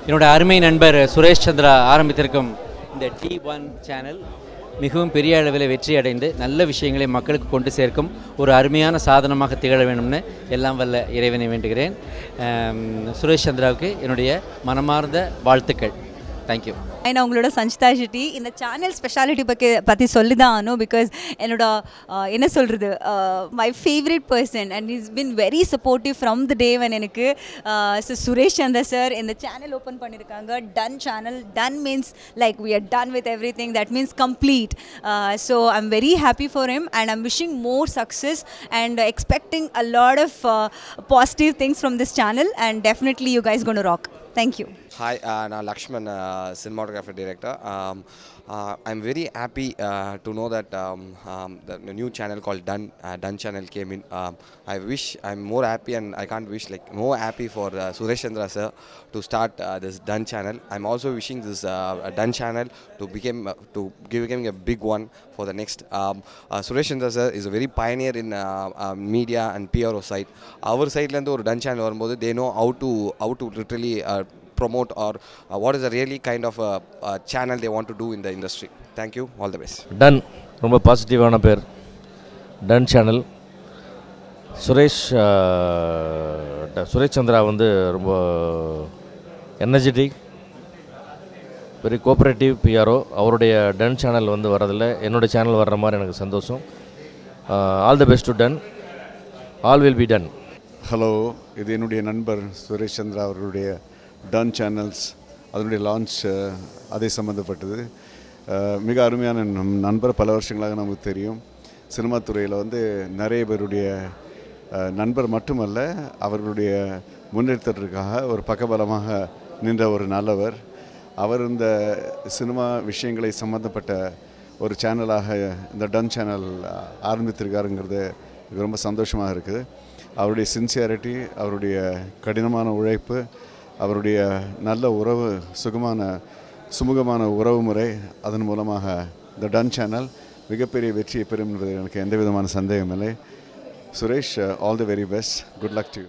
என்னோட அருமை நண்பர் சுரேஷ் சந்திரா ஆரம்பித்திருக்கும் இந்த T1 சேனல் மிகவும் பெரிய அளவில் வெற்றி அடைந்து நல்ல விஷயங்களை மக்களுக்கு கொண்டு சேர்க்கும் ஒரு அருமையான சாதனமாக திகழ வேண்டும்னு எல்லாம் வல்ல இறைவனை வேண்டுகிறேன். சுரேஷ் சந்திராவுக்கு என்னுடைய மனமார்ந்த வாழ்த்துக்கள். தேங்க்யூ. நான் உங்களோட சஞ்சிதா ஷெட்டி இந்த சேனல் ஸ்பெஷாலிட்டி பற்றி சொல்லி தான் ஆனும் பிகாஸ் என்னோட என்ன சொல்கிறது my favourite person and is been very supportive from the day when எனக்கு சுரேஷ் சந்திரா சார் இந்த சேனல் ஓப்பன் பண்ணியிருக்காங்க. Done channel, done means like we are done with everything, that means complete. So I'm very happy for him and I'm wishing more success and expecting a lot of positive things from this channel and definitely you guys going to rock. Thank you. Hi, I'm Lakshman, cinematographer director. I'm very happy to know that the new channel called Dun channel came in. I'm more happy and I can't wish like more happy for Suresh Chandra sir to start this Dun channel. I'm also wishing this Dun channel to become a big one for the next. Suresh Chandra sir is a very pioneer in media and PRO side. Our side lendo or Dun channel varumbodhu they know how to literally promote or what is a really kind of a channel they want to do in the industry. Thank you, all the best. Done. ரொம்ப பாசிட்டிவான பேர் ton channel. Suresh Chandra வந்து ரொம்ப energetic, very cooperative PRO. அவருடைய done channel வந்து வரதில்லை, என்னோட channel வர்ற மாதிரி எனக்கு சந்தோஷம். All the best to done. All will be done. Hello, இது என்னுடைய நண்பர் சுரேஷ் சந்திரா அவர்களுடைய டன் சேனல்ஸ், அதனுடைய லான்ச் அதை சம்மந்தப்பட்டது. மிக அருமையான நண்பர், பல வருஷங்களாக நமக்கு தெரியும். சினிமா துறையில் வந்து நிறைய பேருடைய நண்பர் மட்டுமல்ல, அவர்களுடைய முன்னேற்றத்திற்காக ஒரு பக்கபலமாக நின்ற ஒரு நல்லவர். அவர் இந்த சினிமா விஷயங்களை சம்மந்தப்பட்ட ஒரு சேனலாக இந்த டன் சேனல் ஆரம்பித்திருக்காருங்கிறது ரொம்ப சந்தோஷமாக இருக்குது. அவருடைய சின்சியாரிட்டி, அவருடைய கடினமான உழைப்பு, அவருடைய நல்ல உறவு, சுமூகமான உறவு முறை, அதன் மூலமாக இந்த டன் சேனல் மிகப்பெரிய வெற்றியை பெறும் என்பது எனக்கு எந்த விதமான சந்தேகம் இல்லை. Suresh, all the very best. Good luck to you.